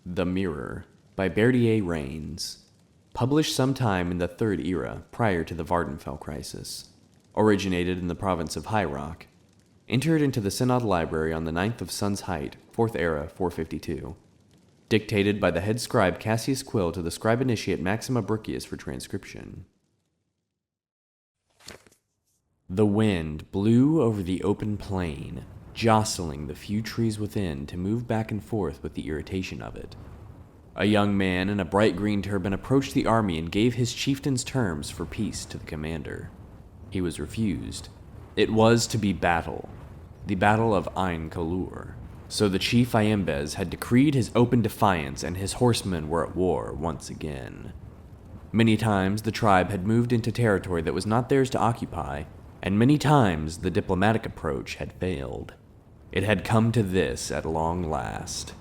The Mirror by Berthier Rains, published sometime in the Third Era prior to the Vardenfell Crisis, originated in the province of High Rock, entered into the Synod Library on the 9th of Sun's Height, 4th Era, 452, dictated by the head scribe Cassius Quill to the scribe initiate Maxima Brucius for transcription. The wind blew over the open plain, jostling the few trees within to move back and forth with the irritation of it. A young man in a bright green turban approached the army and gave his chieftain's terms for peace to the commander. He was refused. It was to be battle, the Battle of Ain Kalur. So the chief Iambes had decreed his open defiance, and his horsemen were at war once again. Many times the tribe had moved into territory that was not theirs to occupy, and many times the diplomatic approach had failed. It had come to this at long last.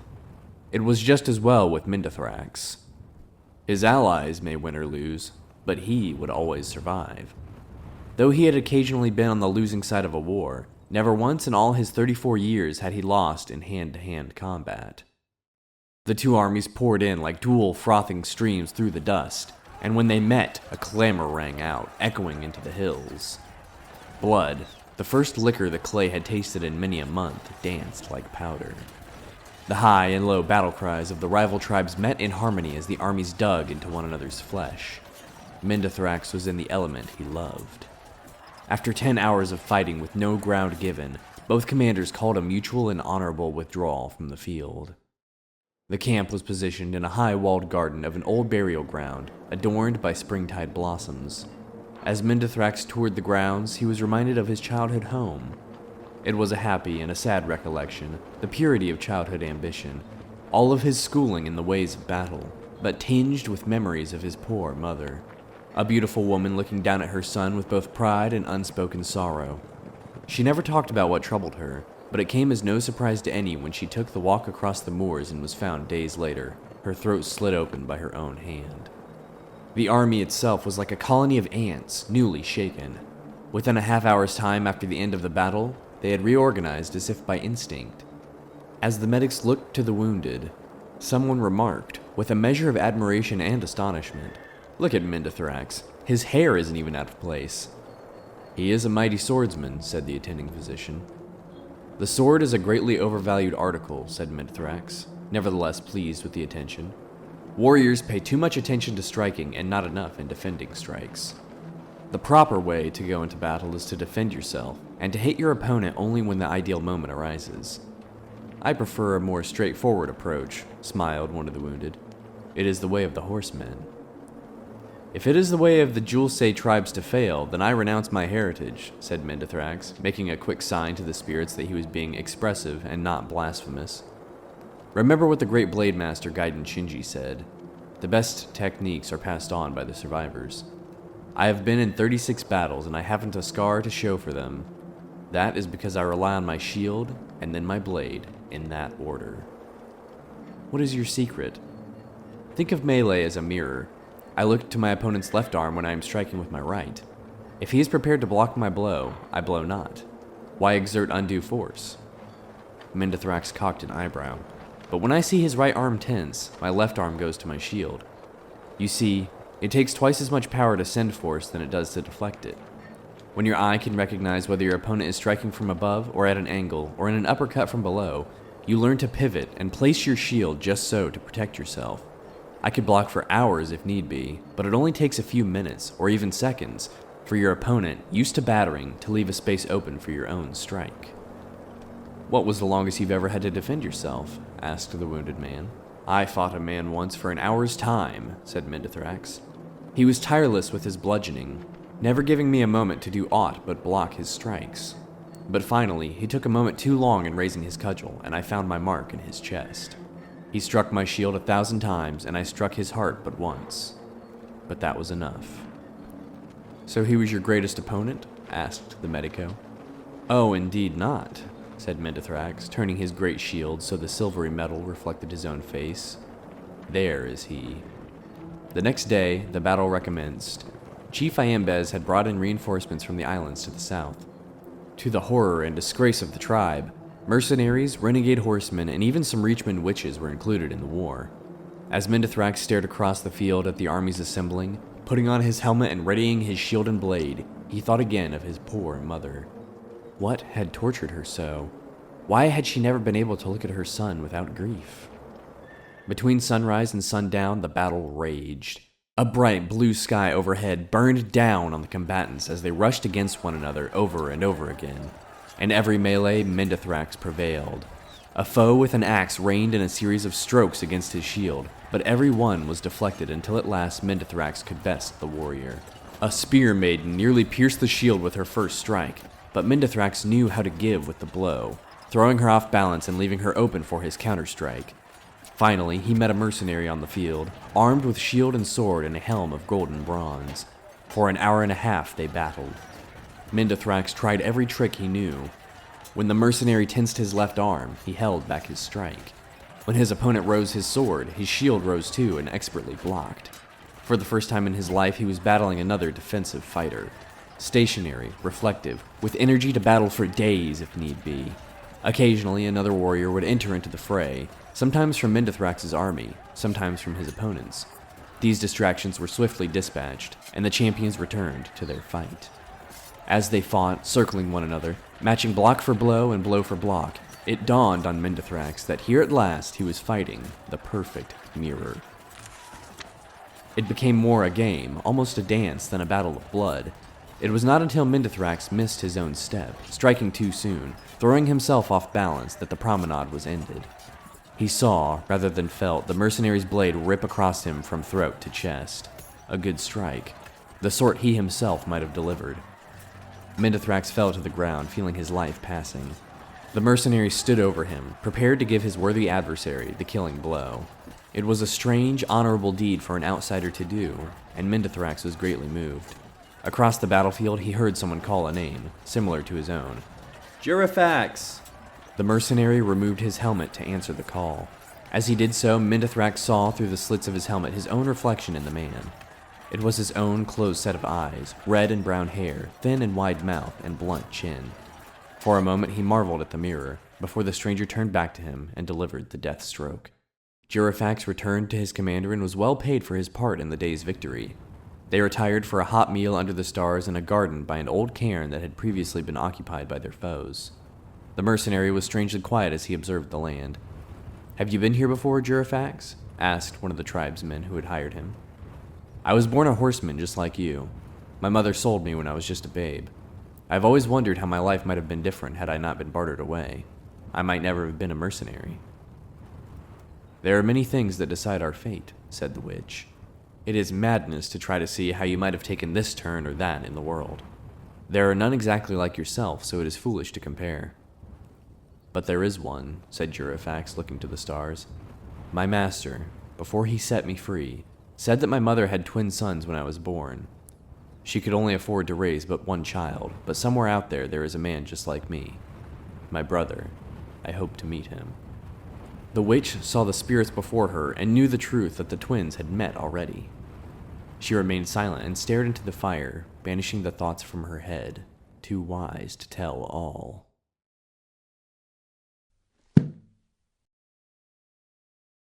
It was just as well with Mindothrax. His allies may win or lose, but he would always survive. Though he had occasionally been on the losing side of a war, never once in all his 34 years had he lost in hand-to-hand combat. The two armies poured in like dual frothing streams through the dust, and when they met, a clamor rang out, echoing into the hills. Blood, the first liquor the clay had tasted in many a month, danced like powder. The high and low battle cries of the rival tribes met in harmony as the armies dug into one another's flesh. Mindothrax was in the element he loved. After 10 hours of fighting with no ground given, both commanders called a mutual and honorable withdrawal from the field. The camp was positioned in a high-walled garden of an old burial ground, adorned by springtide blossoms. As Mindothrax toured the grounds, he was reminded of his childhood home. It was a happy and a sad recollection, the purity of childhood ambition, all of his schooling in the ways of battle, but tinged with memories of his poor mother. A beautiful woman looking down at her son with both pride and unspoken sorrow. She never talked about what troubled her, but it came as no surprise to any when she took the walk across the moors and was found days later, her throat slit open by her own hand. The army itself was like a colony of ants, newly shaken. Within a half-hour's time after the end of the battle, they had reorganized as if by instinct. As the medics looked to the wounded, someone remarked, with a measure of admiration and astonishment, "Look at Mindothrax. His hair isn't even out of place." "He is a mighty swordsman," said the attending physician. "The sword is a greatly overvalued article," said Mindothrax, nevertheless pleased with the attention. "Warriors pay too much attention to striking and not enough in defending strikes. The proper way to go into battle is to defend yourself, and to hit your opponent only when the ideal moment arises. I prefer a more straightforward approach," smiled one of the wounded. "It is the way of the horsemen." "If it is the way of the Julesay tribes to fail, then I renounce my heritage," said Mindothrax, making a quick sign to the spirits that he was being expressive and not blasphemous. "Remember what the great blade master Gaiden Shinji said. The best techniques are passed on by the survivors. I have been in 36 battles, and I haven't a scar to show for them. That is because I rely on my shield, and then my blade, in that order." "What is your secret?" "Think of melee as a mirror. I look to my opponent's left arm when I am striking with my right. If he is prepared to block my blow, I blow not. Why exert undue force?" Mindothrax cocked an eyebrow. "But when I see his right arm tense, my left arm goes to my shield. You see, it takes twice as much power to send force than it does to deflect it. When your eye can recognize whether your opponent is striking from above or at an angle or in an uppercut from below, you learn to pivot and place your shield just so to protect yourself. I could block for hours if need be, but it only takes a few minutes, or even seconds, for your opponent, used to battering, to leave a space open for your own strike." "What was the longest you've ever had to defend yourself?" asked the wounded man. "I fought a man once for an hour's time," said Mindothrax. "He was tireless with his bludgeoning, never giving me a moment to do aught but block his strikes. But finally, he took a moment too long in raising his cudgel, and I found my mark in his chest. He struck my shield 1,000 times, and I struck his heart but once. But that was enough." "So he was your greatest opponent?" asked the medico. "Oh, indeed not," said Mindothrax, turning his great shield so the silvery metal reflected his own face. "There is he." The next day, the battle recommenced. Chief Iambes had brought in reinforcements from the islands to the south. To the horror and disgrace of the tribe, Mercenaries, renegade horsemen, and even some Reachman witches were included in the war. As Mindothrax stared across the field at the armies assembling, putting on his helmet and readying his shield and blade, he thought again of his poor mother. What had tortured her so? Why had she never been able to look at her son without grief? Between sunrise and sundown, the battle raged. A bright blue sky overhead burned down on the combatants as they rushed against one another over and over again. In every melee, Mindothrax prevailed. A foe with an axe rained in a series of strokes against his shield, but every one was deflected until at last Mindothrax could best the warrior. A spear maiden nearly pierced the shield with her first strike, but Mindothrax knew how to give with the blow, throwing her off balance and leaving her open for his counterstrike. Finally, he met a mercenary on the field, armed with shield and sword and a helm of golden bronze. For an hour and a half they battled. Mindothrax tried every trick he knew. When the mercenary tensed his left arm, he held back his strike. When his opponent rose his sword, his shield rose too and expertly blocked. For the first time in his life, he was battling another defensive fighter. Stationary, reflective, with energy to battle for days if need be. Occasionally, another warrior would enter into the fray, sometimes from Mindothrax's army, sometimes from his opponent's. These distractions were swiftly dispatched, and the champions returned to their fight. As they fought, circling one another, matching block for blow and blow for block, it dawned on Mindothrax that here at last he was fighting the perfect mirror. It became more a game, almost a dance, than a battle of blood. It was not until Mindothrax missed his own step, striking too soon, throwing himself off balance, that the promenade was ended. He saw, rather than felt, the mercenary's blade rip across him from throat to chest. A good strike, the sort he himself might have delivered. Mindothrax fell to the ground, feeling his life passing. The mercenary stood over him, prepared to give his worthy adversary the killing blow. It was a strange, honorable deed for an outsider to do, and Mindothrax was greatly moved. Across the battlefield, he heard someone call a name, similar to his own. "Jurifax!" The mercenary removed his helmet to answer the call. As he did so, Mindothrax saw through the slits of his helmet his own reflection in the man. It was his own closed set of eyes, red and brown hair, thin and wide mouth, and blunt chin. For a moment he marveled at the mirror, before the stranger turned back to him and delivered the death stroke. Jurifax returned to his commander and was well paid for his part in the day's victory. They retired for a hot meal under the stars in a garden by an old cairn that had previously been occupied by their foes. The mercenary was strangely quiet as he observed the land. "Have you been here before, Jurifax?" asked one of the tribesmen who had hired him. "I was born a horseman just like you. My mother sold me when I was just a babe. I've always wondered how my life might have been different had I not been bartered away. I might never have been a mercenary." "There are many things that decide our fate," said the witch. "It is madness to try to see how you might have taken this turn or that in the world. There are none exactly like yourself, so it is foolish to compare." "But there is one," said Jurifax, looking to the stars. "My master, before he set me free, said that my mother had twin sons when I was born. She could only afford to raise but one child, but somewhere out there is a man just like me. My brother. I hope to meet him." The witch saw the spirits before her and knew the truth that the twins had met already. She remained silent and stared into the fire, banishing the thoughts from her head, too wise to tell all.